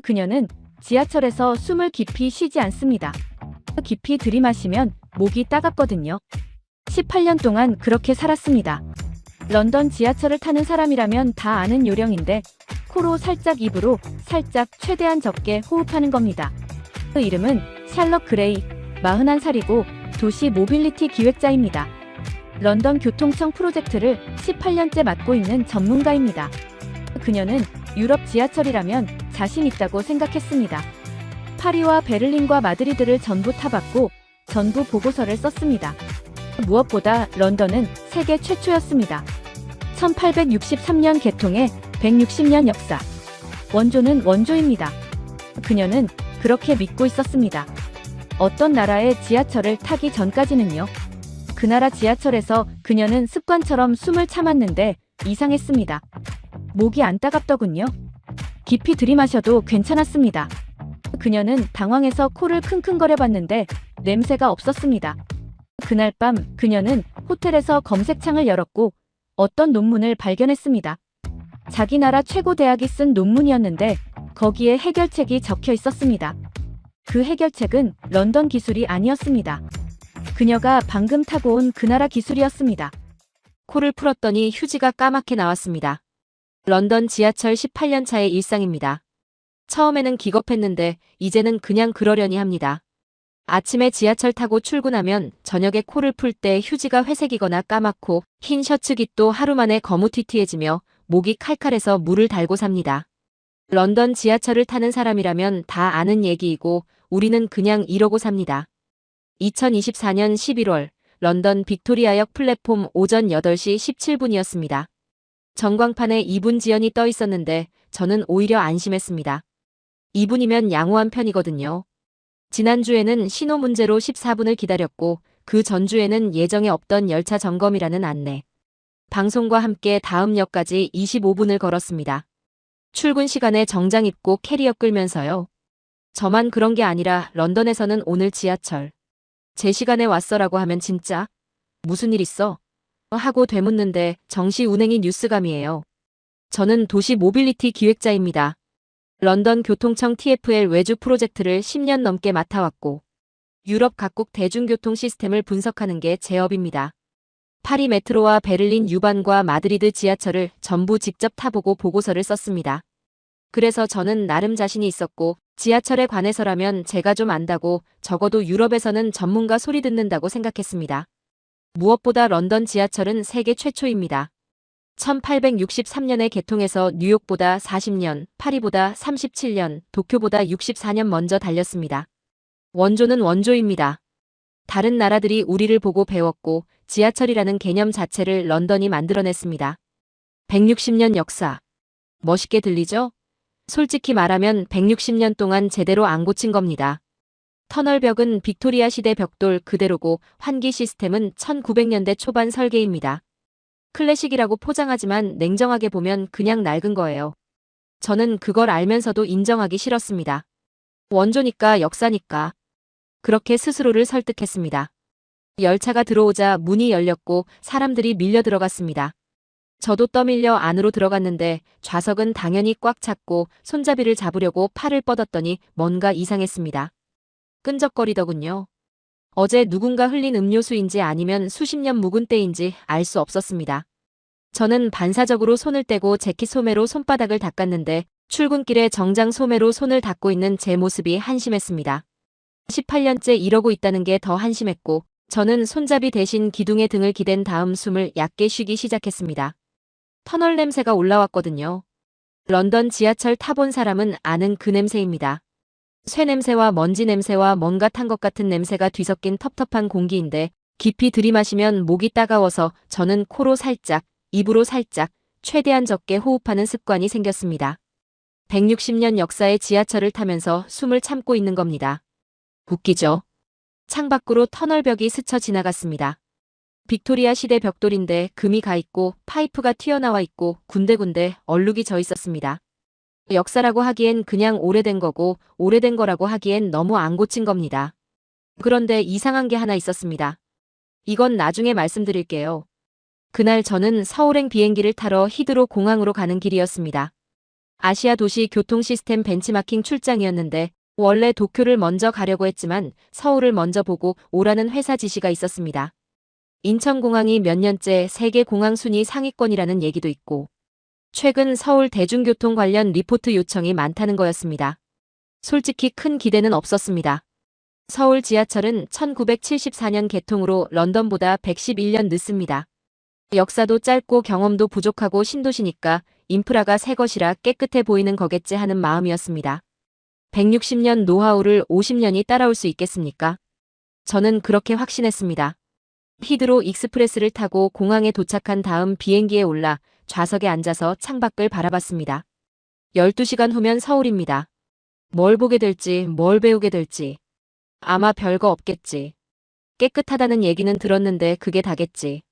그녀는 지하철에서 숨을 깊이 쉬지 않습니다. 깊이 들이마시면 목이 따갑거든요. 18년 동안 그렇게 살았습니다. 런던 지하철을 타는 사람이라면 다 아는 요령인데 코로 살짝, 입으로 살짝, 최대한 적게 호흡하는 겁니다. 그 이름은 샬럿 그레이, 41살이고 도시 모빌리티 기획자입니다. 런던 교통청 프로젝트를 18년째 맡고 있는 전문가입니다. 그녀는 유럽 지하철이라면 자신 있다고 생각했습니다. 파리와 베를린과 마드리드를 전부 타봤고 전부 보고서를 썼습니다. 무엇보다 런던은 세계 최초였습니다. 1863년 개통에 160년 역사. 원조는 원조입니다. 그녀는 그렇게 믿고 있었습니다. 어떤 나라의 지하철을 타기 전까지는요. 그 나라 지하철에서 그녀는 습관처럼 숨을 참았는데 이상했습니다. 목이 안 따갑더군요. 깊이 들이마셔도 괜찮았습니다. 그녀는 당황해서 코를 킁킁거려 봤는데 냄새가 없었습니다. 그날 밤 그녀는 호텔에서 검색창을 열었고 어떤 논문을 발견했습니다. 자기 나라 최고 대학이 쓴 논문이었는데 거기에 해결책이 적혀 있었습니다. 그 해결책은 런던 기술이 아니었습니다. 그녀가 방금 타고 온 그 나라 기술이었습니다. 코를 풀었더니 휴지가 까맣게 나왔습니다. 런던 지하철 18년 차의 일상입니다. 처음에는 기겁했는데 이제는 그냥 그러려니 합니다. 아침에 지하철 타고 출근하면 저녁에 코를 풀 때 휴지가 회색이거나 까맣고 흰 셔츠 깃도 하루 만에 거무튀튀해지며 목이 칼칼해서 물을 달고 삽니다. 런던 지하철을 타는 사람이라면 다 아는 얘기이고 우리는 그냥 이러고 삽니다. 2024년 11월 런던 빅토리아역 플랫폼 오전 8시 17분이었습니다. 전광판에 2분 지연이 떠 있었는데 저는 오히려 안심했습니다. 2분이면 양호한 편이거든요. 지난주에는 신호 문제로 14분을 기다렸고 그 전주에는 예정에 없던 열차 점검이라는 안내. 방송과 함께 다음 역까지 25분을 걸었습니다. 출근 시간에 정장 입고 캐리어 끌면서요. 저만 그런 게 아니라 런던에서는 오늘 지하철. 제 시간에 왔어라고 하면 진짜 무슨 일 있어? 하고 되묻는데 정시 운행이 뉴스감이에요. 저는 도시 모빌리티 기획자입니다. 런던 교통청 TfL 외주 프로젝트를 10년 넘게 맡아왔고 유럽 각국 대중교통 시스템을 분석하는 게 제 업입니다. 파리 메트로와 베를린 유반과 마드리드 지하철을 전부 직접 타보고 보고서를 썼습니다. 그래서 저는 나름 자신이 있었고 지하철에 관해서라면 제가 좀 안다고 적어도 유럽에서는 전문가 소리 듣는다고 생각했습니다. 무엇보다 런던 지하철은 세계 최초입니다. 1863년에 개통해서 뉴욕보다 40년, 파리보다 37년, 도쿄보다 64년 먼저 달렸습니다. 원조는 원조입니다. 다른 나라들이 우리를 보고 배웠고 지하철이라는 개념 자체를 런던이 만들어냈습니다. 160년 역사. 멋있게 들리죠? 솔직히 말하면 160년 동안 제대로 안 고친 겁니다. 터널벽은 빅토리아 시대 벽돌 그대로고 환기 시스템은 1900년대 초반 설계입니다. 클래식이라고 포장하지만 냉정하게 보면 그냥 낡은 거예요. 저는 그걸 알면서도 인정하기 싫었습니다. 원조니까 역사니까. 그렇게 스스로를 설득했습니다. 열차가 들어오자 문이 열렸고 사람들이 밀려 들어갔습니다. 저도 떠밀려 안으로 들어갔는데 좌석은 당연히 꽉 찼고 손잡이를 잡으려고 팔을 뻗었더니 뭔가 이상했습니다. 끈적거리더군요. 어제 누군가 흘린 음료수인지 아니면 수십 년 묵은 때인지 알 수 없었습니다. 저는 반사적으로 손을 떼고 재킷 소매로 손바닥을 닦았는데 출근길에 정장 소매로 손을 닦고 있는 제 모습이 한심했습니다. 18년째 이러고 있다는 게 더 한심했고 저는 손잡이 대신 기둥에 등을 기댄 다음 숨을 얕게 쉬기 시작했습니다. 터널 냄새가 올라왔거든요. 런던 지하철 타본 사람은 아는 그 냄새입니다. 쇠 냄새와 먼지 냄새와 뭔가 탄 것 같은 냄새가 뒤섞인 텁텁한 공기인데 깊이 들이마시면 목이 따가워서 저는 코로 살짝, 입으로 살짝, 최대한 적게 호흡하는 습관이 생겼습니다. 160년 역사의 지하철을 타면서 숨을 참고 있는 겁니다. 웃기죠? 창밖으로 터널벽이 스쳐 지나갔습니다. 빅토리아 시대 벽돌인데 금이 가 있고 파이프가 튀어나와 있고 군데군데 얼룩이 져 있었습니다. 역사라고 하기엔 그냥 오래된 거고 오래된 거라고 하기엔 너무 안 고친 겁니다. 그런데 이상한 게 하나 있었습니다. 이건 나중에 말씀드릴게요. 그날 저는 서울행 비행기를 타러 히드로 공항으로 가는 길이었습니다. 아시아 도시 교통 시스템 벤치마킹 출장이었는데 원래 도쿄를 먼저 가려고 했지만 서울을 먼저 보고 오라는 회사 지시가 있었습니다. 인천공항이 몇 년째 세계 공항 순위 상위권이라는 얘기도 있고 최근 서울 대중교통 관련 리포트 요청이 많다는 거였습니다. 솔직히 큰 기대는 없었습니다. 서울 지하철은 1974년 개통으로 런던보다 111년 늦습니다. 역사도 짧고 경험도 부족하고 신도시니까 인프라가 새 것이라 깨끗해 보이는 거겠지 하는 마음이었습니다. 160년 노하우를 50년이 따라올 수 있겠습니까? 저는 그렇게 확신했습니다. 히드로 익스프레스를 타고 공항에 도착한 다음 비행기에 올라 좌석에 앉아서 창밖을 바라봤습니다. 12시간 후면 서울입니다. 뭘 보게 될지, 뭘 배우게 될지. 아마 별거 없겠지. 깨끗하다는 얘기는 들었는데 그게 다겠지.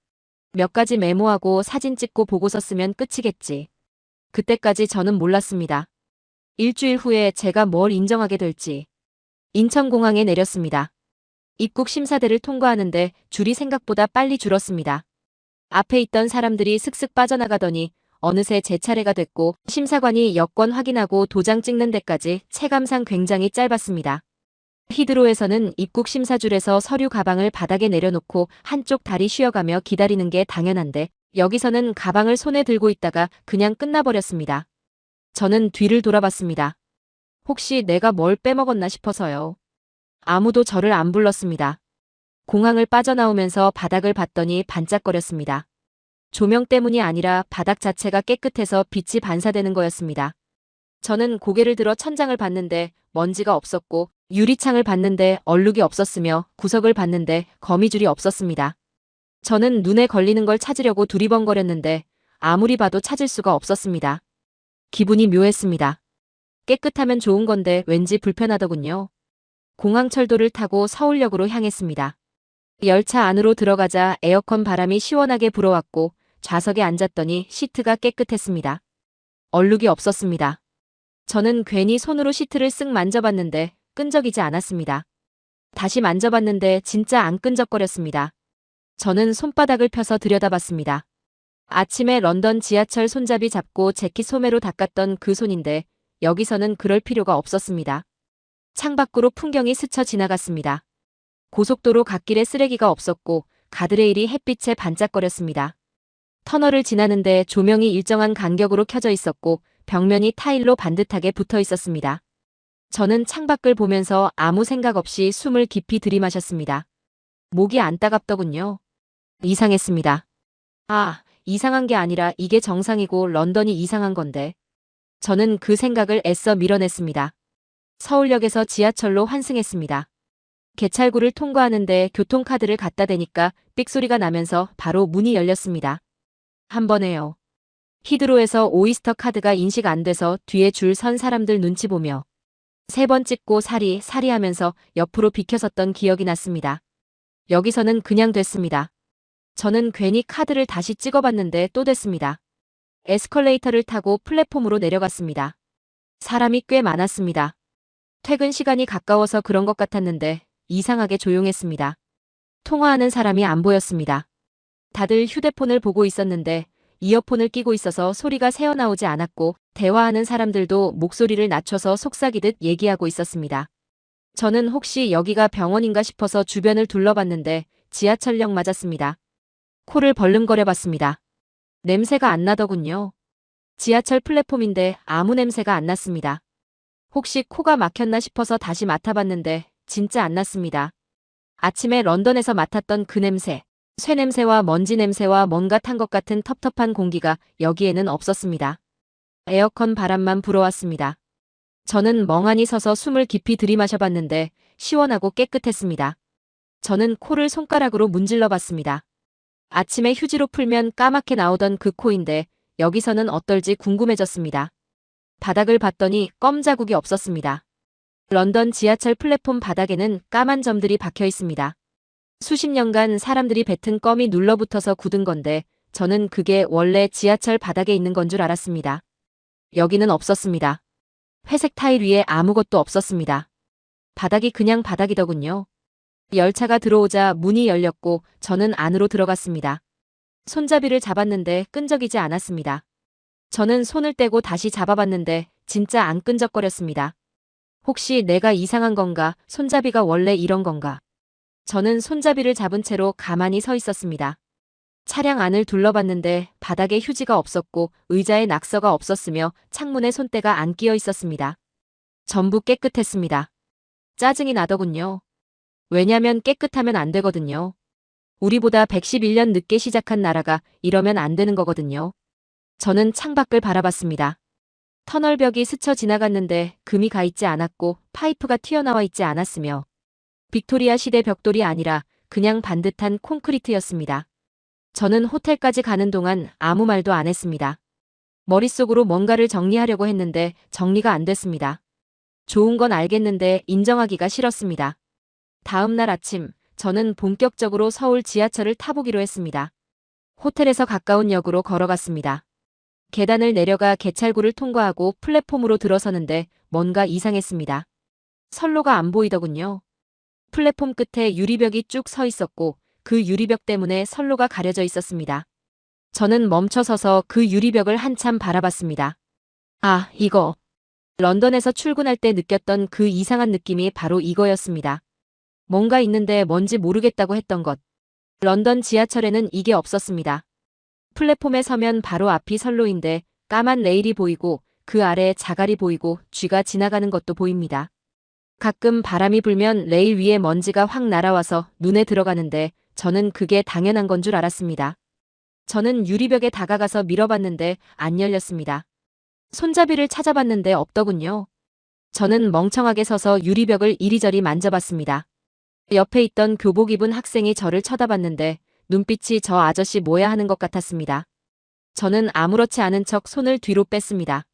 몇 가지 메모하고 사진 찍고 보고서 쓰면 끝이겠지. 그때까지 저는 몰랐습니다. 일주일 후에 제가 뭘 인정하게 될지. 인천공항에 내렸습니다. 입국 심사대를 통과하는데 줄이 생각보다 빨리 줄었습니다. 앞에 있던 사람들이 슥슥 빠져나가더니 어느새 제 차례가 됐고 심사관이 여권 확인하고 도장 찍는 데까지 체감상 굉장히 짧았습니다. 히드로에서는 입국 심사줄에서 서류 가방을 바닥에 내려놓고 한쪽 다리 쉬어가며 기다리는 게 당연한데 여기서는 가방을 손에 들고 있다가 그냥 끝나버렸습니다. 저는 뒤를 돌아봤습니다. 혹시 내가 뭘 빼먹었나 싶어서요. 아무도 저를 안 불렀습니다. 공항을 빠져나오면서 바닥을 봤더니 반짝거렸습니다. 조명 때문이 아니라 바닥 자체가 깨끗해서 빛이 반사되는 거였습니다. 저는 고개를 들어 천장을 봤는데 먼지가 없었고 유리창을 봤는데 얼룩이 없었으며 구석을 봤는데 거미줄이 없었습니다. 저는 눈에 걸리는 걸 찾으려고 두리번거렸는데 아무리 봐도 찾을 수가 없었습니다. 기분이 묘했습니다. 깨끗하면 좋은 건데 왠지 불편하더군요. 공항철도를 타고 서울역으로 향했습니다. 열차 안으로 들어가자 에어컨 바람이 시원하게 불어왔고 좌석에 앉았더니 시트가 깨끗했습니다. 얼룩이 없었습니다. 저는 괜히 손으로 시트를 쓱 만져봤는데 끈적이지 않았습니다. 다시 만져봤는데 진짜 안 끈적거렸습니다. 저는 손바닥을 펴서 들여다봤습니다. 아침에 런던 지하철 손잡이 잡고 재킷 소매로 닦았던 그 손인데 여기서는 그럴 필요가 없었습니다. 창밖으로 풍경이 스쳐 지나갔습니다. 고속도로 갓길에 쓰레기가 없었고 가드레일이 햇빛에 반짝거렸습니다. 터널을 지나는데 조명이 일정한 간격으로 켜져 있었고 벽면이 타일로 반듯하게 붙어 있었습니다. 저는 창밖을 보면서 아무 생각 없이 숨을 깊이 들이마셨습니다. 목이 안 따갑더군요. 이상했습니다. 아, 이상한 게 아니라 이게 정상이고 런던이 이상한 건데. 저는 그 생각을 애써 밀어냈습니다. 서울역에서 지하철로 환승했습니다. 개찰구를 통과하는데 교통카드를 갖다 대니까 삑소리가 나면서 바로 문이 열렸습니다. 한 번에요. 히드로에서 오이스터 카드가 인식 안 돼서 뒤에 줄 선 사람들 눈치 보며 3번 찍고 사리 하면서 옆으로 비켜섰던 기억이 났습니다. 여기서는 그냥 됐습니다. 저는 괜히 카드를 다시 찍어봤는데 또 됐습니다. 에스컬레이터를 타고 플랫폼으로 내려갔습니다. 사람이 꽤 많았습니다. 퇴근 시간이 가까워서 그런 것 같았는데 이상하게 조용했습니다. 통화하는 사람이 안 보였습니다. 다들 휴대폰을 보고 있었는데 이어폰을 끼고 있어서 소리가 새어나오지 않았고 대화하는 사람들도 목소리를 낮춰서 속삭이듯 얘기하고 있었습니다. 저는 혹시 여기가 병원인가 싶어서 주변을 둘러봤는데 지하철역 맞았습니다. 코를 벌름거려봤습니다. 냄새가 안 나더군요. 지하철 플랫폼인데 아무 냄새가 안 났습니다. 혹시 코가 막혔나 싶어서 다시 맡아봤는데 진짜 안 났습니다. 아침에 런던에서 맡았던 그 냄새, 쇠 냄새와 먼지 냄새와 뭔가 탄 것 같은 텁텁한 공기가 여기에는 없었습니다. 에어컨 바람만 불어왔습니다. 저는 멍하니 서서 숨을 깊이 들이마셔봤는데 시원하고 깨끗했습니다. 저는 코를 손가락으로 문질러 봤습니다. 아침에 휴지로 풀면 까맣게 나오던 그 코인데 여기서는 어떨지 궁금해졌습니다. 바닥을 봤더니 껌 자국이 없었습니다. 런던 지하철 플랫폼 바닥에는 까만 점들이 박혀 있습니다. 수십 년간 사람들이 뱉은 껌이 눌러붙어서 굳은 건데 저는 그게 원래 지하철 바닥에 있는 건 줄 알았습니다. 여기는 없었습니다. 회색 타일 위에 아무것도 없었습니다. 바닥이 그냥 바닥이더군요. 열차가 들어오자 문이 열렸고 저는 안으로 들어갔습니다. 손잡이를 잡았는데 끈적이지 않았습니다. 저는 손을 떼고 다시 잡아봤는데 진짜 안 끈적거렸습니다. 혹시 내가 이상한 건가? 손잡이가 원래 이런 건가? 저는 손잡이를 잡은 채로 가만히 서 있었습니다. 차량 안을 둘러봤는데 바닥에 휴지가 없었고 의자에 낙서가 없었으며 창문에 손때가 안 끼어 있었습니다. 전부 깨끗했습니다. 짜증이 나더군요. 왜냐면 깨끗하면 안 되거든요. 우리보다 111년 늦게 시작한 나라가 이러면 안 되는 거거든요. 저는 창밖을 바라봤습니다. 터널벽이 스쳐 지나갔는데 금이 가 있지 않았고 파이프가 튀어나와 있지 않았으며 빅토리아 시대 벽돌이 아니라 그냥 반듯한 콘크리트였습니다. 저는 호텔까지 가는 동안 아무 말도 안 했습니다. 머릿속으로 뭔가를 정리하려고 했는데 정리가 안 됐습니다. 좋은 건 알겠는데 인정하기가 싫었습니다. 다음 날 아침, 저는 본격적으로 서울 지하철을 타보기로 했습니다. 호텔에서 가까운 역으로 걸어갔습니다. 계단을 내려가 개찰구를 통과하고 플랫폼으로 들어서는데 뭔가 이상했습니다. 선로가 안 보이더군요. 플랫폼 끝에 유리벽이 쭉 서 있었고 그 유리벽 때문에 선로가 가려져 있었습니다. 저는 멈춰서서 그 유리벽을 한참 바라봤습니다. 아, 이거. 런던에서 출근할 때 느꼈던 그 이상한 느낌이 바로 이거였습니다. 뭔가 있는데 뭔지 모르겠다고 했던 것. 런던 지하철에는 이게 없었습니다. 플랫폼에 서면 바로 앞이 선로인데 까만 레일이 보이고 그 아래 자갈이 보이고 쥐가 지나가는 것도 보입니다. 가끔 바람이 불면 레일 위에 먼지가 확 날아와서 눈에 들어가는데 저는 그게 당연한 건 줄 알았습니다. 저는 유리벽에 다가가서 밀어봤는데 안 열렸습니다. 손잡이를 찾아봤는데 없더군요. 저는 멍청하게 서서 유리벽을 이리저리 만져봤습니다. 옆에 있던 교복 입은 학생이 저를 쳐다봤는데 눈빛이 저 아저씨 뭐야 하는 것 같았습니다. 저는 아무렇지 않은 척 손을 뒤로 뺐습니다.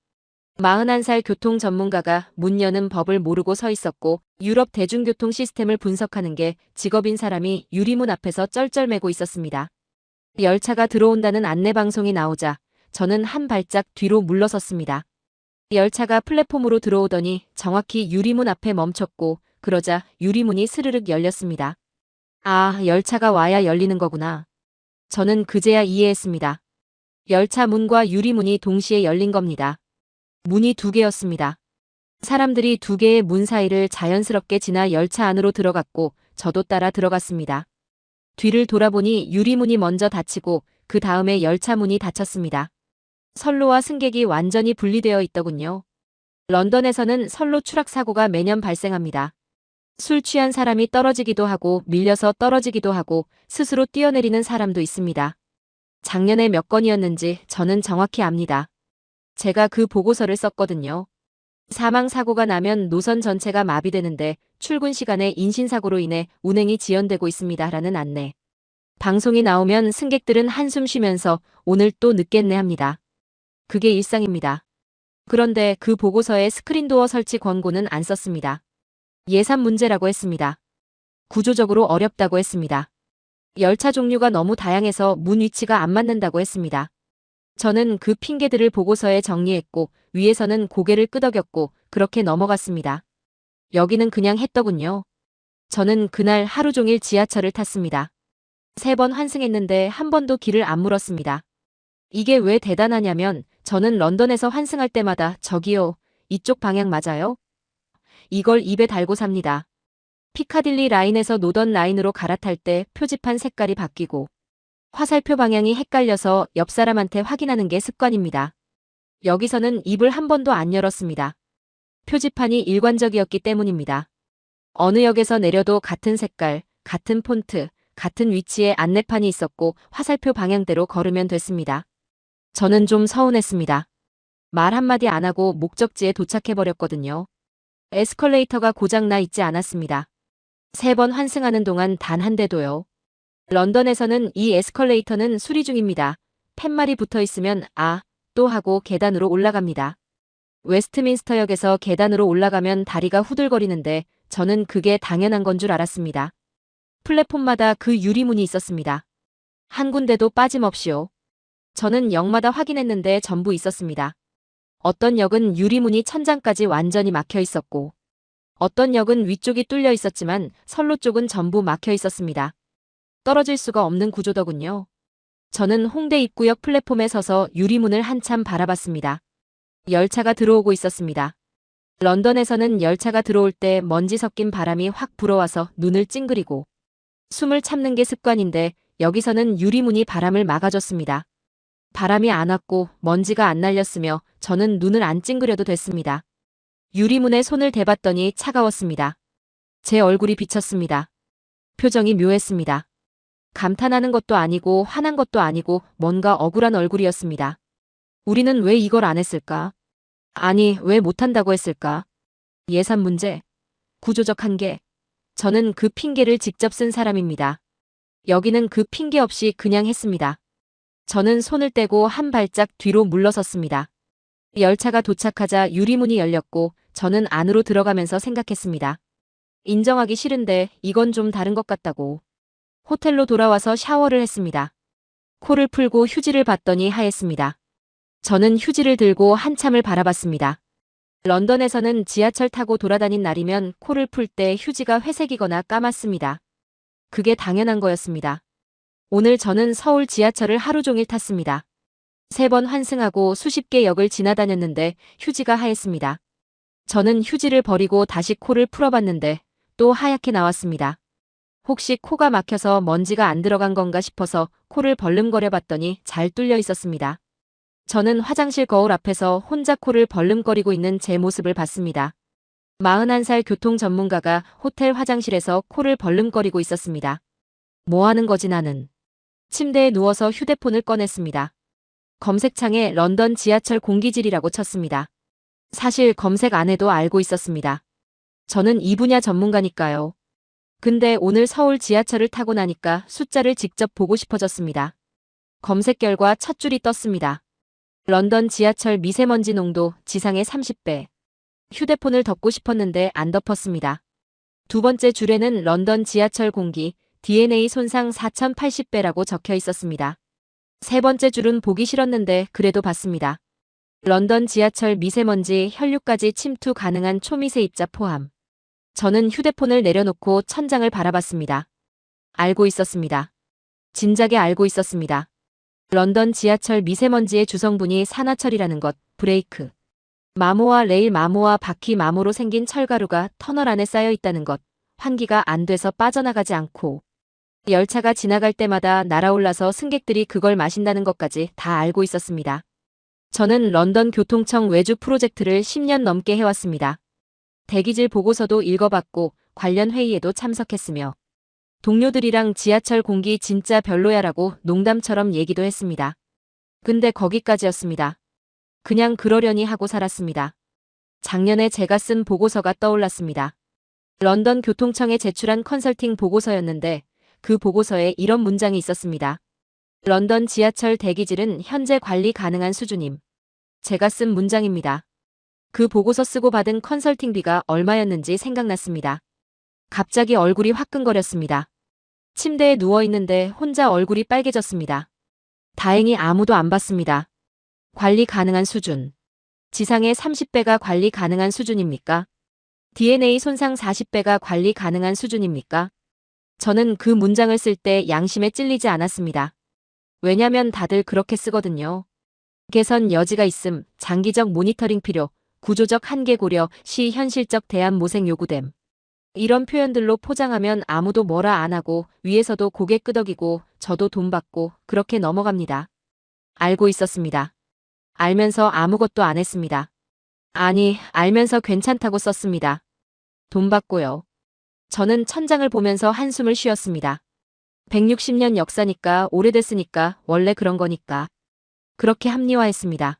41살 교통 전문가가 문 여는 법을 모르고 서 있었고 유럽 대중교통 시스템을 분석하는 게 직업인 사람이 유리문 앞에서 쩔쩔매고 있었습니다. 열차가 들어온다는 안내방송이 나오자 저는 한 발짝 뒤로 물러섰습니다. 열차가 플랫폼으로 들어오더니 정확히 유리문 앞에 멈췄고 그러자 유리문이 스르륵 열렸습니다. 아, 열차가 와야 열리는 거구나. 저는 그제야 이해했습니다. 열차 문과 유리문이 동시에 열린 겁니다. 문이 두 개였습니다. 사람들이 두 개의 문 사이를 자연스럽게 지나 열차 안으로 들어갔고 저도 따라 들어갔습니다. 뒤를 돌아보니 유리문이 먼저 닫히고 그 다음에 열차 문이 닫혔습니다. 선로와 승객이 완전히 분리되어 있더군요. 런던에서는 선로 추락 사고가 매년 발생합니다. 술 취한 사람이 떨어지기도 하고 밀려서 떨어지기도 하고 스스로 뛰어내리는 사람도 있습니다. 작년에 몇 건이었는지 저는 정확히 압니다. 제가 그 보고서를 썼거든요. 사망사고가 나면 노선 전체가 마비되는데 출근 시간에 인신사고로 인해 운행이 지연되고 있습니다. 라는 안내. 방송이 나오면 승객들은 한숨 쉬면서 오늘 또 늦겠네 합니다. 그게 일상입니다. 그런데 그 보고서에 스크린도어 설치 권고는 안 썼습니다. 예산 문제라고 했습니다. 구조적으로 어렵다고 했습니다. 열차 종류가 너무 다양해서 문 위치가 안 맞는다고 했습니다. 저는 그 핑계들을 보고서에 정리했고 위에서는 고개를 끄덕였고 그렇게 넘어갔습니다. 여기는 그냥 했더군요. 저는 그날 하루 종일 지하철을 탔습니다. 3번 환승했는데 한 번도 길을 안 물었습니다. 이게 왜 대단하냐면 저는 런던에서 환승할 때마다 저기요, 이쪽 방향 맞아요? 이걸 입에 달고 삽니다. 피카딜리 라인에서 노던 라인으로 갈아탈 때 표지판 색깔이 바뀌고 화살표 방향이 헷갈려서 옆 사람한테 확인하는 게 습관입니다. 여기서는 입을 한 번도 안 열었습니다. 표지판이 일관적이었기 때문입니다. 어느 역에서 내려도 같은 색깔, 같은 폰트, 같은 위치에 안내판이 있었고 화살표 방향대로 걸으면 됐습니다. 저는 좀 서운했습니다. 말 한마디 안 하고 목적지에 도착해버렸거든요. 에스컬레이터가 고장나 있지 않았습니다. 3번 환승하는 동안 단 한 대도요. 런던에서는 이 에스컬레이터는 수리 중입니다. 팻말이 붙어 있으면 또 하고 계단으로 올라갑니다. 웨스트민스터역에서 계단으로 올라가면 다리가 후들거리는데 저는 그게 당연한 건 줄 알았습니다. 플랫폼마다 그 유리문이 있었습니다. 한 군데도 빠짐없이요. 저는 역마다 확인했는데 전부 있었습니다. 어떤 역은 유리문이 천장까지 완전히 막혀 있었고 어떤 역은 위쪽이 뚫려 있었지만 선로 쪽은 전부 막혀 있었습니다. 떨어질 수가 없는 구조더군요. 저는 홍대 입구역 플랫폼에 서서 유리문을 한참 바라봤습니다. 열차가 들어오고 있었습니다. 런던에서는 열차가 들어올 때 먼지 섞인 바람이 확 불어와서 눈을 찡그리고 숨을 참는 게 습관인데 여기서는 유리문이 바람을 막아줬습니다. 바람이 안 왔고 먼지가 안 날렸으며 저는 눈을 안 찡그려도 됐습니다. 유리문에 손을 대봤더니 차가웠습니다. 제 얼굴이 비쳤습니다. 표정이 묘했습니다. 감탄하는 것도 아니고 화난 것도 아니고 뭔가 억울한 얼굴이었습니다. 우리는 왜 이걸 안 했을까? 아니, 왜 못한다고 했을까? 예산 문제, 구조적 한계. 저는 그 핑계를 직접 쓴 사람입니다. 여기는 그 핑계 없이 그냥 했습니다. 저는 손을 떼고 한 발짝 뒤로 물러섰습니다. 열차가 도착하자 유리문이 열렸고 저는 안으로 들어가면서 생각했습니다. 인정하기 싫은데 이건 좀 다른 것 같다고. 호텔로 돌아와서 샤워를 했습니다. 코를 풀고 휴지를 봤더니 하였습니다. 저는 휴지를 들고 한참을 바라봤습니다. 런던에서는 지하철 타고 돌아다닌 날이면 코를 풀 때 휴지가 회색이거나 까맣습니다. 그게 당연한 거였습니다. 오늘 저는 서울 지하철을 하루 종일 탔습니다. 3번 환승하고 수십 개 역을 지나다녔는데 휴지가 하였습니다. 저는 휴지를 버리고 다시 코를 풀어봤는데 또 하얗게 나왔습니다. 혹시 코가 막혀서 먼지가 안 들어간 건가 싶어서 코를 벌름거려 봤더니 잘 뚫려 있었습니다. 저는 화장실 거울 앞에서 혼자 코를 벌름거리고 있는 제 모습을 봤습니다. 41살 교통 전문가가 호텔 화장실에서 코를 벌름거리고 있었습니다. 뭐 하는 거지 나는. 침대에 누워서 휴대폰을 꺼냈습니다. 검색창에 런던 지하철 공기질이라고 쳤습니다. 사실 검색 안 해도 알고 있었습니다. 저는 이 분야 전문가니까요. 근데 오늘 서울 지하철을 타고 나니까 숫자를 직접 보고 싶어졌습니다. 검색 결과 첫 줄이 떴습니다. 런던 지하철 미세먼지 농도 지상의 30배. 휴대폰을 덮고 싶었는데 안 덮었습니다. 두 번째 줄에는 런던 지하철 공기 DNA 손상 4080배라고 적혀 있었습니다. 세 번째 줄은 보기 싫었는데 그래도 봤습니다. 런던 지하철 미세먼지 혈류까지 침투 가능한 초미세 입자 포함. 저는 휴대폰을 내려놓고 천장을 바라봤습니다. 알고 있었습니다. 진작에 알고 있었습니다. 런던 지하철 미세먼지의 주성분이 산화철이라는 것, 브레이크. 마모와 레일 마모와 바퀴 마모로 생긴 철가루가 터널 안에 쌓여 있다는 것, 환기가 안 돼서 빠져나가지 않고 열차가 지나갈 때마다 날아올라서 승객들이 그걸 마신다는 것까지 다 알고 있었습니다. 저는 런던 교통청 외주 프로젝트를 10년 넘게 해왔습니다. 대기질 보고서도 읽어봤고 관련 회의에도 참석했으며 동료들이랑 지하철 공기 진짜 별로야라고 농담처럼 얘기도 했습니다. 근데 거기까지였습니다. 그냥 그러려니 하고 살았습니다. 작년에 제가 쓴 보고서가 떠올랐습니다. 런던 교통청에 제출한 컨설팅 보고서였는데 그 보고서에 이런 문장이 있었습니다. 런던 지하철 대기질은 현재 관리 가능한 수준임. 제가 쓴 문장입니다. 그 보고서 쓰고 받은 컨설팅비가 얼마였는지 생각났습니다. 갑자기 얼굴이 화끈거렸습니다. 침대에 누워있는데 혼자 얼굴이 빨개졌습니다. 다행히 아무도 안 봤습니다. 관리 가능한 수준. 지상의 30배가 관리 가능한 수준입니까? DNA 손상 40배가 관리 가능한 수준입니까? 저는 그 문장을 쓸 때 양심에 찔리지 않았습니다. 왜냐면 다들 그렇게 쓰거든요. 개선 여지가 있음, 장기적 모니터링 필요, 구조적 한계 고려, 시 현실적 대안 모색 요구됨. 이런 표현들로 포장하면 아무도 뭐라 안 하고 위에서도 고개 끄덕이고 저도 돈 받고 그렇게 넘어갑니다. 알고 있었습니다. 알면서 아무것도 안 했습니다. 아니, 알면서 괜찮다고 썼습니다. 돈 받고요. 저는 천장을 보면서 한숨을 쉬었습니다. 160년 역사니까 오래됐으니까 원래 그런 거니까. 그렇게 합리화했습니다.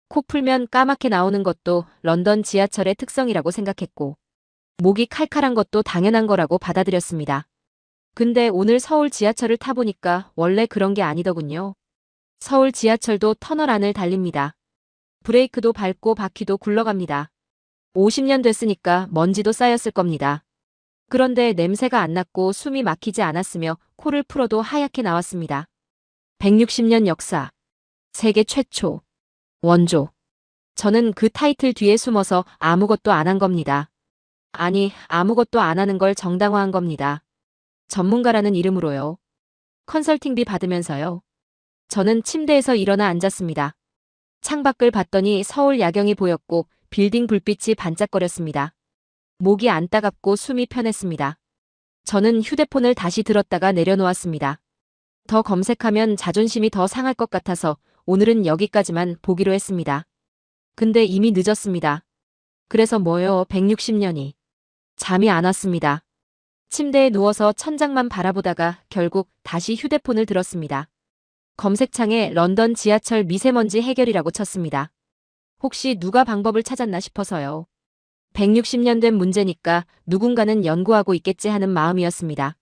코 풀면 까맣게 나오는 것도 런던 지하철의 특성이라고 생각했고 목이 칼칼한 것도 당연한 거라고 받아들였습니다. 근데 오늘 서울 지하철을 타보니까 원래 그런 게 아니더군요. 서울 지하철도 터널 안을 달립니다. 브레이크도 밟고 바퀴도 굴러갑니다. 50년 됐으니까 먼지도 쌓였을 겁니다. 그런데 냄새가 안 났고 숨이 막히지 않았으며 코를 풀어도 하얗게 나왔습니다. 160년 역사. 세계 최초. 원조. 저는 그 타이틀 뒤에 숨어서 아무것도 안 한 겁니다. 아니, 아무것도 안 하는 걸 정당화한 겁니다. 전문가라는 이름으로요. 컨설팅비 받으면서요. 저는 침대에서 일어나 앉았습니다. 창밖을 봤더니 서울 야경이 보였고 빌딩 불빛이 반짝거렸습니다. 목이 안 따갑고 숨이 편했습니다. 저는 휴대폰을 다시 들었다가 내려놓았습니다. 더 검색하면 자존심이 더 상할 것 같아서 오늘은 여기까지만 보기로 했습니다. 근데 이미 늦었습니다. 그래서 뭐요, 160년이. 잠이 안 왔습니다. 침대에 누워서 천장만 바라보다가 결국 다시 휴대폰을 들었습니다. 검색창에 런던 지하철 미세먼지 해결이라고 쳤습니다. 혹시 누가 방법을 찾았나 싶어서요. 160년 된 문제니까 누군가는 연구하고 있겠지 하는 마음이었습니다.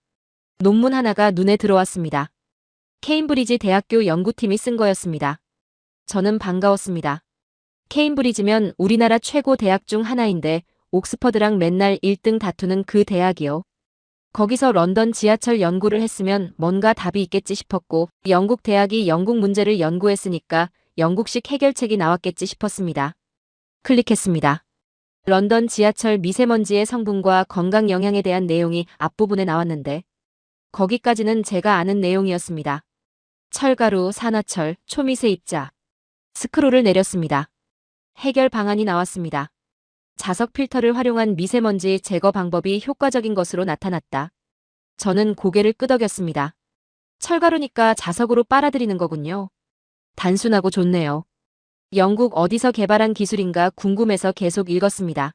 논문 하나가 눈에 들어왔습니다. 케임브리지 대학교 연구팀이 쓴 거였습니다. 저는 반가웠습니다. 케임브리지면 우리나라 최고 대학 중 하나인데 옥스퍼드랑 맨날 1등 다투는 그 대학이요. 거기서 런던 지하철 연구를 했으면 뭔가 답이 있겠지 싶었고 영국 대학이 영국 문제를 연구했으니까 영국식 해결책이 나왔겠지 싶었습니다. 클릭했습니다. 런던 지하철 미세먼지의 성분과 건강 영향에 대한 내용이 앞부분에 나왔는데 거기까지는 제가 아는 내용이었습니다. 철가루, 산화철, 초미세 입자. 스크롤을 내렸습니다. 해결 방안이 나왔습니다. 자석 필터를 활용한 미세먼지 제거 방법이 효과적인 것으로 나타났다. 저는 고개를 끄덕였습니다. 철가루니까 자석으로 빨아들이는 거군요. 단순하고 좋네요. 영국 어디서 개발한 기술인가 궁금해서 계속 읽었습니다.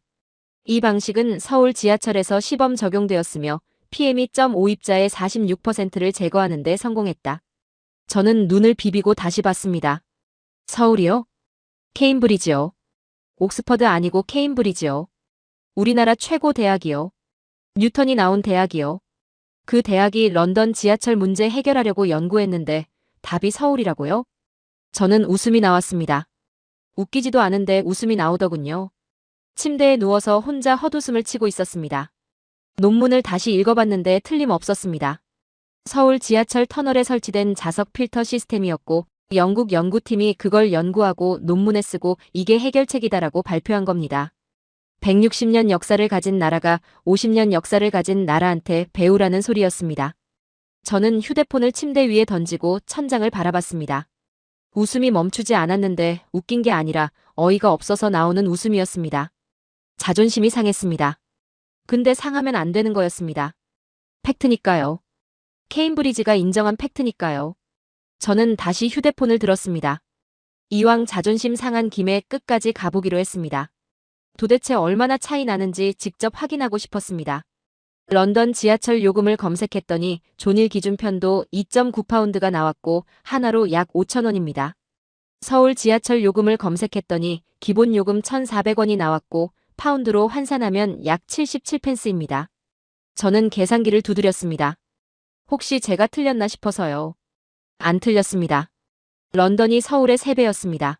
이 방식은 서울 지하철에서 시범 적용되었으며 PM2.5 입자의 46%를 제거하는 데 성공했다. 저는 눈을 비비고 다시 봤습니다. 서울이요? 케임브리지요. 옥스퍼드 아니고 케임브리지요. 우리나라 최고 대학이요. 뉴턴이 나온 대학이요. 그 대학이 런던 지하철 문제 해결하려고 연구했는데 답이 서울이라고요? 저는 웃음이 나왔습니다. 웃기지도 않은데 웃음이 나오더군요. 침대에 누워서 혼자 헛웃음을 치고 있었습니다. 논문을 다시 읽어봤는데 틀림없었습니다. 서울 지하철 터널에 설치된 자석 필터 시스템이었고 영국 연구팀이 그걸 연구하고 논문에 쓰고 이게 해결책이다라고 발표한 겁니다. 160년 역사를 가진 나라가 50년 역사를 가진 나라한테 배우라는 소리였습니다. 저는 휴대폰을 침대 위에 던지고 천장을 바라봤습니다. 웃음이 멈추지 않았는데 웃긴 게 아니라 어이가 없어서 나오는 웃음이었습니다. 자존심이 상했습니다. 근데 상하면 안 되는 거였습니다. 팩트니까요. 케임브리지가 인정한 팩트니까요. 저는 다시 휴대폰을 들었습니다. 이왕 자존심 상한 김에 끝까지 가보기로 했습니다. 도대체 얼마나 차이 나는지 직접 확인하고 싶었습니다. 런던 지하철 요금을 검색했더니 존일 기준편도 2.9파운드가 나왔고 하나로 약 5,000원입니다. 서울 지하철 요금을 검색했더니 기본 요금 1,400원이 나왔고 파운드로 환산하면 약 77펜스입니다. 저는 계산기를 두드렸습니다. 혹시 제가 틀렸나 싶어서요. 안 틀렸습니다. 런던이 서울의 3배였습니다.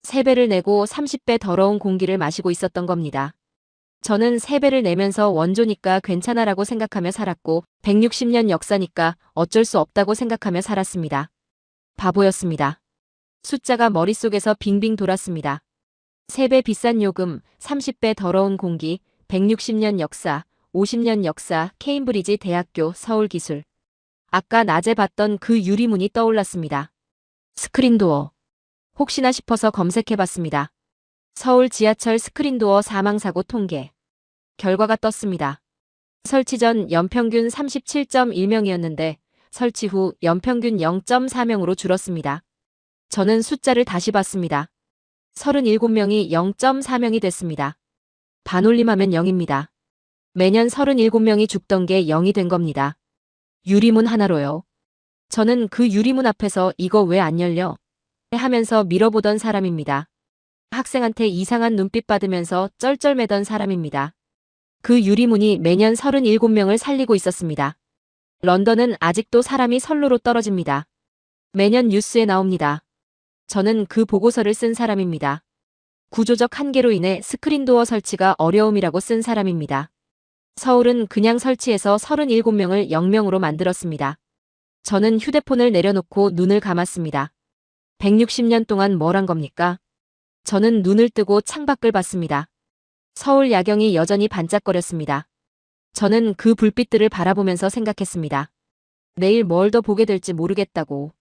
3배를 내고 30배 더러운 공기를 마시고 있었던 겁니다. 저는 3배를 내면서 원조니까 괜찮아라고 생각하며 살았고 160년 역사니까 어쩔 수 없다고 생각하며 살았습니다. 바보였습니다. 숫자가 머릿속에서 빙빙 돌았습니다. 3배 비싼 요금, 30배 더러운 공기, 160년 역사, 50년 역사, 케임브리지 대학교, 서울기술. 아까 낮에 봤던 그 유리문이 떠올랐습니다. 스크린도어. 혹시나 싶어서 검색해봤습니다. 서울 지하철 스크린도어 사망사고 통계. 결과가 떴습니다. 설치 전 연평균 37.1명이었는데 설치 후 연평균 0.4명으로 줄었습니다. 저는 숫자를 다시 봤습니다. 37명이 0.4명이 됐습니다. 반올림하면 0입니다. 매년 37명이 죽던 게 0이 된 겁니다. 유리문 하나로요. 저는 그 유리문 앞에서 이거 왜 안 열려? 하면서 밀어보던 사람입니다. 학생한테 이상한 눈빛 받으면서 쩔쩔매던 사람입니다. 그 유리문이 매년 37명을 살리고 있었습니다. 런던은 아직도 사람이 선로로 떨어집니다. 매년 뉴스에 나옵니다. 저는 그 보고서를 쓴 사람입니다. 구조적 한계로 인해 스크린도어 설치가 어려움이라고 쓴 사람입니다. 서울은 그냥 설치해서 37명을 0명으로 만들었습니다. 저는 휴대폰을 내려놓고 눈을 감았습니다. 160년 동안 뭘 한 겁니까? 저는 눈을 뜨고 창밖을 봤습니다. 서울 야경이 여전히 반짝거렸습니다. 저는 그 불빛들을 바라보면서 생각했습니다. 내일 뭘 더 보게 될지 모르겠다고.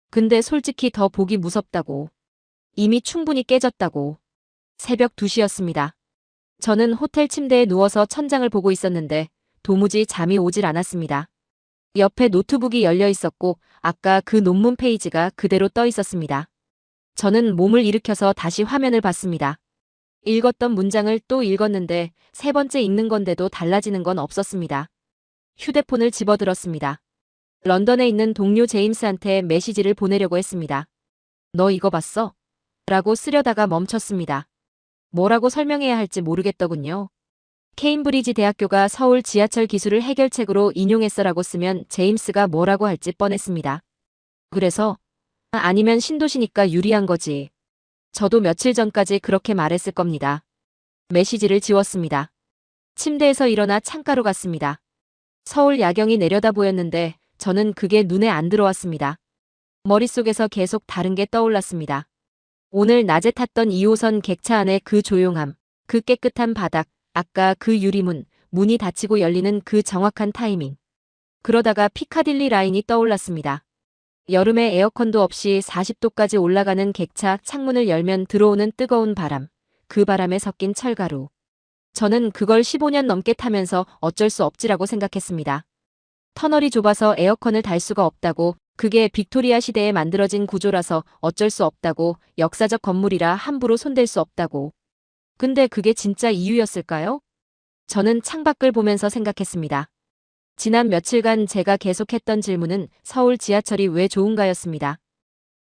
근데 솔직히 더 보기 무섭다고. 이미 충분히 깨졌다고. 새벽 2시였습니다. 저는 호텔 침대에 누워서 천장을 보고 있었는데 도무지 잠이 오질 않았습니다. 옆에 노트북이 열려 있었고 아까 그 논문 페이지가 그대로 떠 있었습니다. 저는 몸을 일으켜서 다시 화면을 봤습니다. 읽었던 문장을 또 읽었는데 세 번째 읽는 건데도 달라지는 건 없었습니다. 휴대폰을 집어들었습니다. 런던에 있는 동료 제임스한테 메시지를 보내려고 했습니다. 너 이거 봤어? 라고 쓰려다가 멈췄습니다. 뭐라고 설명해야 할지 모르겠더군요. 케임브리지 대학교가 서울 지하철 기술을 해결책으로 인용했어라고 쓰면 제임스가 뭐라고 할지 뻔했습니다. 그래서 아니면 신도시니까 유리한 거지. 저도 며칠 전까지 그렇게 말했을 겁니다. 메시지를 지웠습니다. 침대에서 일어나 창가로 갔습니다. 서울 야경이 내려다 보였는데 저는 그게 눈에 안 들어왔습니다. 머릿속에서 계속 다른 게 떠올랐습니다. 오늘 낮에 탔던 2호선 객차 안의 그 조용함, 그 깨끗한 바닥, 아까 그 유리문, 문이 닫히고 열리는 그 정확한 타이밍. 그러다가 피카딜리 라인이 떠올랐습니다. 여름에 에어컨도 없이 40도까지 올라가는 객차 창문을 열면 들어오는 뜨거운 바람, 그 바람에 섞인 철가루. 저는 그걸 15년 넘게 타면서 어쩔 수 없지라고 생각했습니다. 터널이 좁아서 에어컨을 달 수가 없다고, 그게 빅토리아 시대에 만들어진 구조라서 어쩔 수 없다고, 역사적 건물이라 함부로 손댈 수 없다고. 근데 그게 진짜 이유였을까요? 저는 창밖을 보면서 생각했습니다. 지난 며칠간 제가 계속했던 질문은 서울 지하철이 왜 좋은가였습니다.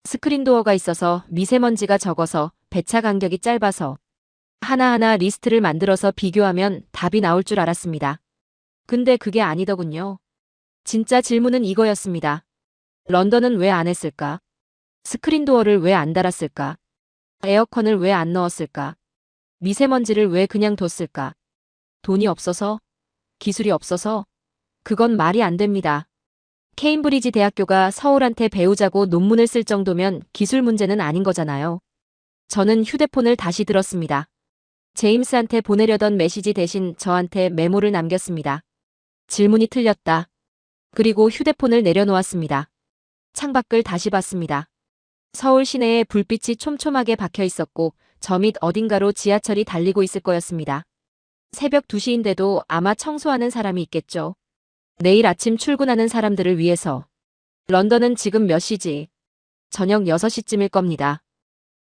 스크린도어가 있어서, 미세먼지가 적어서, 배차 간격이 짧아서. 하나하나 리스트를 만들어서 비교하면 답이 나올 줄 알았습니다. 근데 그게 아니더군요. 진짜 질문은 이거였습니다. 런던은 왜 안 했을까? 스크린도어를 왜 안 달았을까? 에어컨을 왜 안 넣었을까? 미세먼지를 왜 그냥 뒀을까? 돈이 없어서? 기술이 없어서? 그건 말이 안 됩니다. 케임브리지 대학교가 서울한테 배우자고 논문을 쓸 정도면 기술 문제는 아닌 거잖아요. 저는 휴대폰을 다시 들었습니다. 제임스한테 보내려던 메시지 대신 저한테 메모를 남겼습니다. 질문이 틀렸다. 그리고 휴대폰을 내려놓았습니다. 창밖을 다시 봤습니다. 서울 시내에 불빛이 촘촘하게 박혀 있었고 저 밑 어딘가로 지하철이 달리고 있을 거였습니다. 새벽 2시인데도 아마 청소하는 사람이 있겠죠. 내일 아침 출근하는 사람들을 위해서. 런던은 지금 몇 시지? 저녁 6시쯤일 겁니다.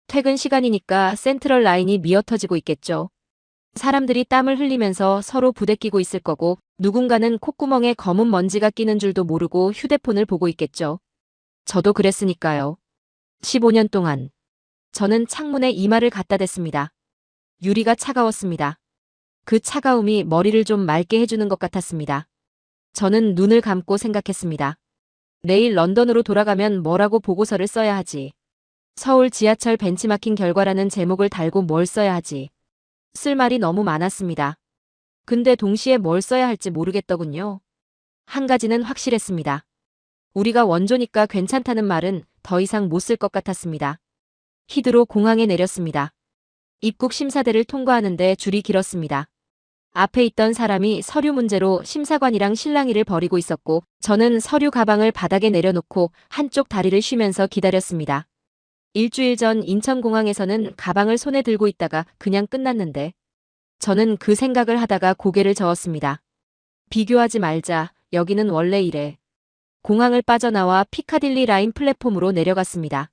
퇴근 시간이니까 센트럴 라인이 미어터지고 있겠죠. 사람들이 땀을 흘리면서 서로 부대끼고 있을 거고 누군가는 콧구멍에 검은 먼지가 끼는 줄도 모르고 휴대폰을 보고 있겠죠. 저도 그랬으니까요. 15년 동안. 저는 창문에 이마를 갖다 댔습니다. 유리가 차가웠습니다. 그 차가움이 머리를 좀 맑게 해주는 것 같았습니다. 저는 눈을 감고 생각했습니다. 내일 런던으로 돌아가면 뭐라고 보고서를 써야 하지? 서울 지하철 벤치마킹 결과라는 제목을 달고 뭘 써야 하지? 쓸 말이 너무 많았습니다. 근데 동시에 뭘 써야 할지 모르겠더군요. 한 가지는 확실했습니다. 우리가 원조니까 괜찮다는 말은 더 이상 못 쓸 것 같았습니다. 히드로 공항에 내렸습니다. 입국 심사대를 통과하는데 줄이 길었습니다. 앞에 있던 사람이 서류 문제로 심사관이랑 실랑이를 벌이고 있었고 저는 서류 가방을 바닥에 내려놓고 한쪽 다리를 쉬면서 기다렸습니다. 일주일 전 인천공항에서는 가방을 손에 들고 있다가 그냥 끝났는데 저는 그 생각을 하다가 고개를 저었습니다. 비교하지 말자. 여기는 원래 이래. 공항을 빠져나와 피카딜리 라인 플랫폼으로 내려갔습니다.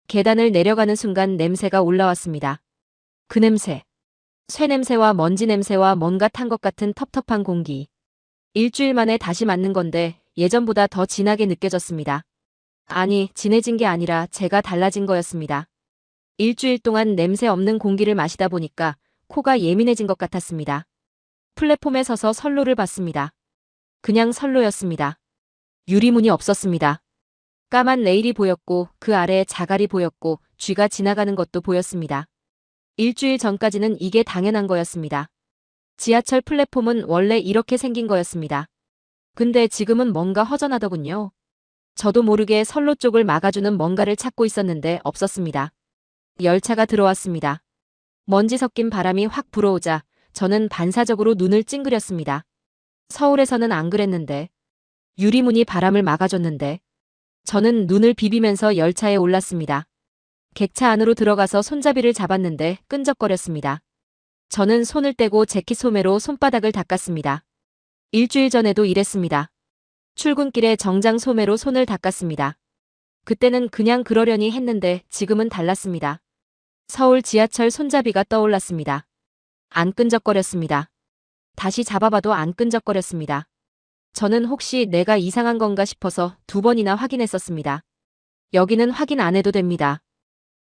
계단을 내려가는 순간 냄새가 올라왔습니다. 그 냄새. 쇠 냄새와 먼지 냄새와 뭔가 탄 것 같은 텁텁한 공기. 일주일 만에 다시 맞는 건데 예전보다 더 진하게 느껴졌습니다. 아니, 진해진 게 아니라 제가 달라진 거였습니다. 일주일 동안 냄새 없는 공기를 마시다 보니까 코가 예민해진 것 같았습니다. 플랫폼에 서서 선로를 봤습니다. 그냥 선로였습니다. 유리문이 없었습니다. 까만 레일이 보였고 그 아래에 자갈이 보였고 쥐가 지나가는 것도 보였습니다. 일주일 전까지는 이게 당연한 거였습니다. 지하철 플랫폼은 원래 이렇게 생긴 거였습니다. 근데 지금은 뭔가 허전하더군요. 저도 모르게 선로 쪽을 막아주는 뭔가를 찾고 있었는데 없었습니다. 열차가 들어왔습니다. 먼지 섞인 바람이 확 불어오자 저는 반사적으로 눈을 찡그렸습니다. 서울에서는 안 그랬는데. 유리문이 바람을 막아줬는데. 저는 눈을 비비면서 열차에 올랐습니다. 객차 안으로 들어가서 손잡이를 잡았는데 끈적거렸습니다. 저는 손을 떼고 재킷 소매로 손바닥을 닦았습니다. 일주일 전에도 이랬습니다. 출근길에 정장 소매로 손을 닦았습니다. 그때는 그냥 그러려니 했는데 지금은 달랐습니다. 서울 지하철 손잡이가 떠올랐습니다. 안 끈적거렸습니다. 다시 잡아봐도 안 끈적거렸습니다. 저는 혹시 내가 이상한 건가 싶어서 2번이나 확인했었습니다. 여기는 확인 안 해도 됩니다.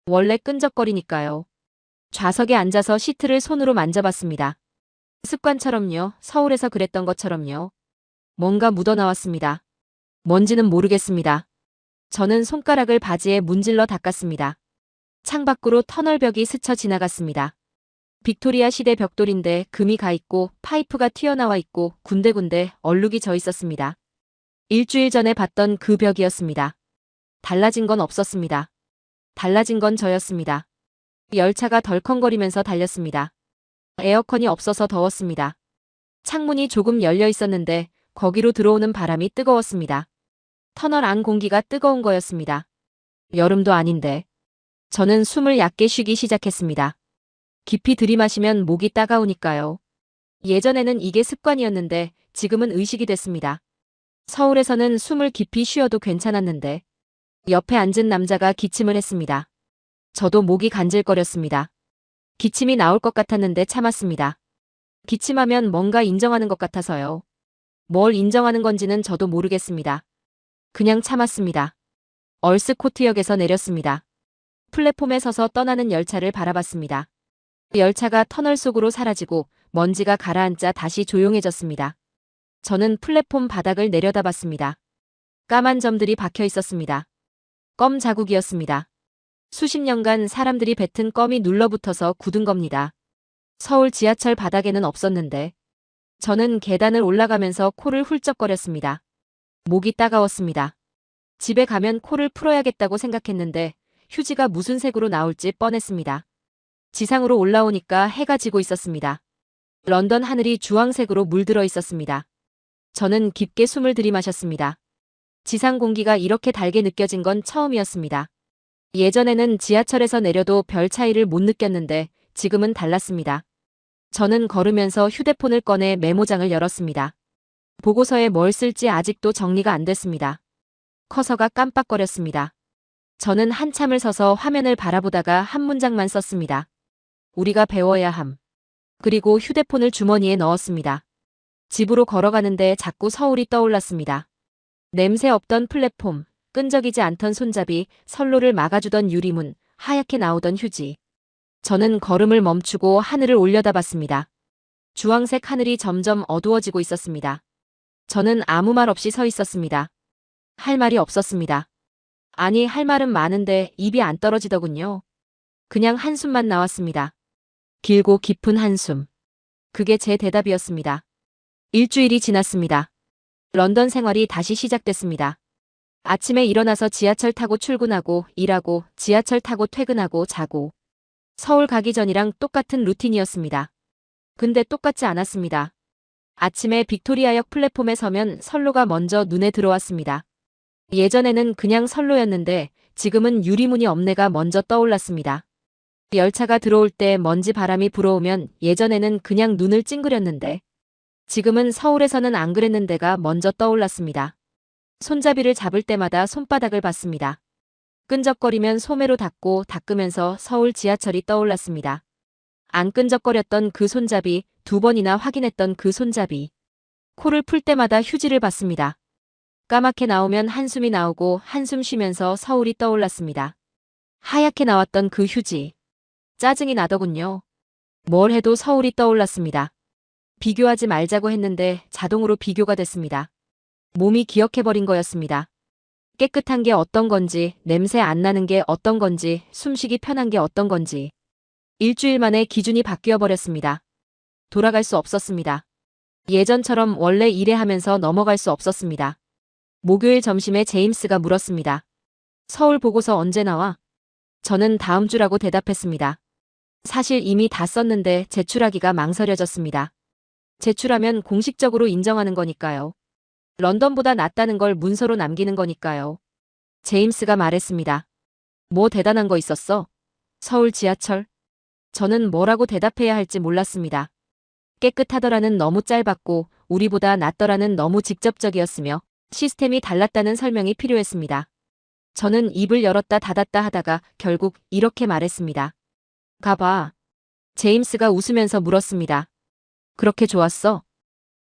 원래 끈적거리니까요. 좌석에 앉아서 시트를 손으로 만져봤습니다. 습관처럼요. 서울에서 그랬던 것처럼요. 뭔가 묻어나왔습니다. 뭔지는 모르겠습니다. 저는 손가락을 바지에 문질러 닦았습니다. 창밖으로 터널벽이 스쳐 지나갔습니다. 빅토리아 시대 벽돌인데 금이 가 있고 파이프가 튀어나와 있고 군데군데 얼룩이 져 있었습니다. 일주일 전에 봤던 그 벽이었습니다. 달라진 건 없었습니다. 달라진 건 저였습니다. 열차가 덜컹거리면서 달렸습니다. 에어컨이 없어서 더웠습니다. 창문이 조금 열려 있었는데 거기로 들어오는 바람이 뜨거웠습니다. 터널 안 공기가 뜨거운 거였습니다. 여름도 아닌데. 저는 숨을 얕게 쉬기 시작했습니다. 깊이 들이마시면 목이 따가우니까요. 예전에는 이게 습관이었는데 지금은 의식이 됐습니다. 서울에서는 숨을 깊이 쉬어도 괜찮았는데 옆에 앉은 남자가 기침을 했습니다. 저도 목이 간질거렸습니다. 기침이 나올 것 같았는데 참았습니다. 기침하면 뭔가 인정하는 것 같아서요. 뭘 인정하는 건지는 저도 모르겠습니다. 그냥 참았습니다. 얼스코트역에서 내렸습니다. 플랫폼에 서서 떠나는 열차를 바라봤습니다. 열차가 터널 속으로 사라지고 먼지가 가라앉자 다시 조용해졌습니다. 저는 플랫폼 바닥을 내려다봤습니다. 까만 점들이 박혀 있었습니다. 껌 자국이었습니다. 수십 년간 사람들이 뱉은 껌이 눌러붙어서 굳은 겁니다. 서울 지하철 바닥에는 없었는데 저는 계단을 올라가면서 코를 훌쩍거렸습니다. 목이 따가웠습니다. 집에 가면 코를 풀어야겠다고 생각했는데 휴지가 무슨 색으로 나올지 뻔했습니다. 지상으로 올라오니까 해가 지고 있었습니다. 런던 하늘이 주황색으로 물들어 있었습니다. 저는 깊게 숨을 들이마셨습니다. 지상 공기가 이렇게 달게 느껴진 건 처음이었습니다. 예전에는 지하철에서 내려도 별 차이를 못 느꼈는데 지금은 달랐습니다. 저는 걸으면서 휴대폰을 꺼내 메모장을 열었습니다. 보고서에 뭘 쓸지 아직도 정리가 안 됐습니다. 커서가 깜빡거렸습니다. 저는 한참을 서서 화면을 바라보다가 한 문장만 썼습니다. 우리가 배워야 함. 그리고 휴대폰을 주머니에 넣었습니다. 집으로 걸어가는데 자꾸 서울이 떠올랐습니다. 냄새 없던 플랫폼, 끈적이지 않던 손잡이, 선로를 막아주던 유리문, 하얗게 나오던 휴지. 저는 걸음을 멈추고 하늘을 올려다봤습니다. 주황색 하늘이 점점 어두워지고 있었습니다. 저는 아무 말 없이 서 있었습니다. 할 말이 없었습니다. 아니, 할 말은 많은데 입이 안 떨어지더군요. 그냥 한숨만 나왔습니다. 길고 깊은 한숨. 그게 제 대답이었습니다. 일주일이 지났습니다. 런던 생활이 다시 시작됐습니다. 아침에 일어나서 지하철 타고 출근하고 일하고 지하철 타고 퇴근하고 자고. 서울 가기 전이랑 똑같은 루틴이었습니다. 근데 똑같지 않았습니다. 아침에 빅토리아역 플랫폼에 서면 선로가 먼저 눈에 들어왔습니다. 예전에는 그냥 선로였는데 지금은 유리문이 없네가 먼저 떠올랐습니다. 열차가 들어올 때 먼지 바람이 불어오면 예전에는 그냥 눈을 찡그렸는데 지금은 서울에서는 안 그랬는데가 먼저 떠올랐습니다. 손잡이를 잡을 때마다 손바닥을 봤습니다. 끈적거리면 소매로 닦고 닦으면서 서울 지하철이 떠올랐습니다. 안 끈적거렸던 그 손잡이, 2번이나 확인했던 그 손잡이. 코를 풀 때마다 휴지를 봤습니다. 까맣게 나오면 한숨이 나오고 한숨 쉬면서 서울이 떠올랐습니다. 하얗게 나왔던 그 휴지. 짜증이 나더군요. 뭘 해도 서울이 떠올랐습니다. 비교하지 말자고 했는데 자동으로 비교가 됐습니다. 몸이 기억해버린 거였습니다. 깨끗한 게 어떤 건지, 냄새 안 나는 게 어떤 건지, 숨쉬기 편한 게 어떤 건지. 일주일 만에 기준이 바뀌어 버렸습니다. 돌아갈 수 없었습니다. 예전처럼 원래 일해 하면서 넘어갈 수 없었습니다. 목요일 점심에 제임스가 물었습니다. 서울 보고서 언제 나와? 저는 다음 주라고 대답했습니다. 사실 이미 다 썼는데 제출하기가 망설여졌습니다. 제출하면 공식적으로 인정하는 거니까요. 런던보다 낫다는 걸 문서로 남기는 거니까요. 제임스가 말했습니다. 뭐 대단한 거 있었어? 서울 지하철? 저는 뭐라고 대답해야 할지 몰랐습니다. 깨끗하더라는 너무 짧았고 우리보다 낫더라는 너무 직접적이었으며 시스템이 달랐다는 설명이 필요했습니다. 저는 입을 열었다 닫았다 하다가 결국 이렇게 말했습니다. 가봐. 제임스가 웃으면서 물었습니다. 그렇게 좋았어?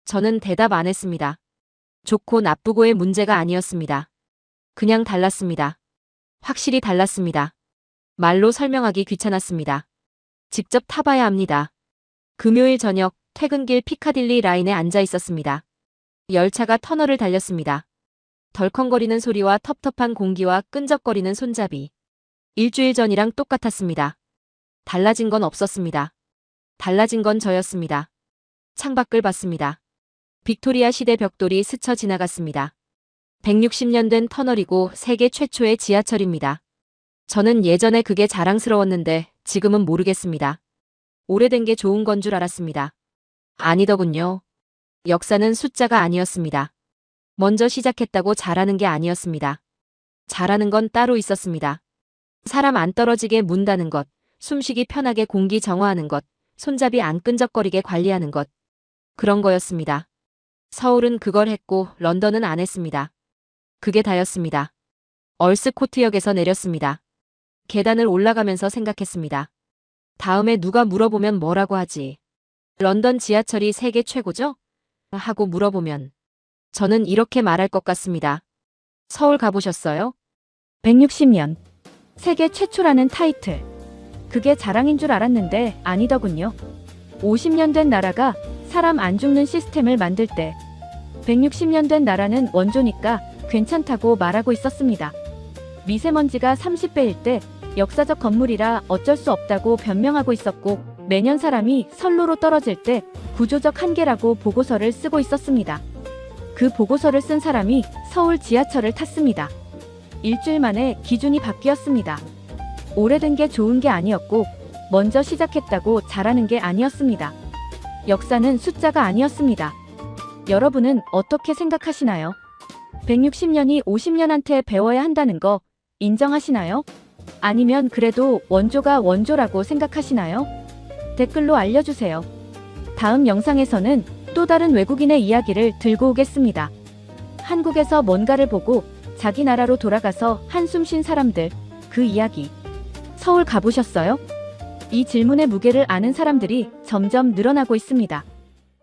저는 대답 안 했습니다. 좋고 나쁘고의 문제가 아니었습니다. 그냥 달랐습니다. 확실히 달랐습니다. 말로 설명하기 귀찮았습니다. 직접 타봐야 합니다. 금요일 저녁 퇴근길 피카딜리 라인에 앉아 있었습니다. 열차가 터널을 달렸습니다. 덜컹거리는 소리와 텁텁한 공기와 끈적거리는 손잡이. 일주일 전이랑 똑같았습니다. 달라진 건 없었습니다. 달라진 건 저였습니다. 창밖을 봤습니다. 빅토리아 시대 벽돌이 스쳐 지나갔습니다. 160년 된 터널이고 세계 최초의 지하철입니다. 저는 예전에 그게 자랑스러웠는데 지금은 모르겠습니다. 오래된 게 좋은 건 줄 알았습니다. 아니더군요. 역사는 숫자가 아니었습니다. 먼저 시작했다고 잘하는 게 아니었습니다. 잘하는 건 따로 있었습니다. 사람 안 떨어지게 문다는 것, 숨쉬기 편하게 공기 정화하는 것, 손잡이 안 끈적거리게 관리하는 것. 그런 거였습니다. 서울은 그걸 했고 런던은 안 했습니다. 그게 다였습니다. 얼스코트역에서 내렸습니다. 계단을 올라가면서 생각했습니다. 다음에 누가 물어보면 뭐라고 하지? 런던 지하철이 세계 최고죠? 하고 물어보면 저는 이렇게 말할 것 같습니다. 서울 가보셨어요? 160년. 세계 최초라는 타이틀. 그게 자랑인 줄 알았는데 아니더군요. 50년 된 나라가 사람 안 죽는 시스템을 만들 때 160년 된 나라는 원조니까 괜찮다고 말하고 있었습니다. 미세먼지가 30배일 때 역사적 건물이라 어쩔 수 없다고 변명하고 있었고 매년 사람이 선로로 떨어질 때 구조적 한계라고 보고서를 쓰고 있었습니다. 그 보고서를 쓴 사람이 서울 지하철을 탔습니다. 일주일 만에 기준이 바뀌었습니다. 오래된 게 좋은 게 아니었고 먼저 시작했다고 잘하는 게 아니었습니다. 역사는 숫자가 아니었습니다. 여러분은 어떻게 생각하시나요? 160년이 50년한테 배워야 한다는 거 인정하시나요? 아니면 그래도 원조가 원조라고 생각하시나요? 댓글로 알려주세요. 다음 영상에서는 또 다른 외국인의 이야기를 들고 오겠습니다. 한국에서 뭔가를 보고 자기 나라로 돌아가서 한숨 쉰 사람들, 그 이야기. 서울 가보셨어요? 이 질문의 무게를 아는 사람들이 점점 늘어나고 있습니다.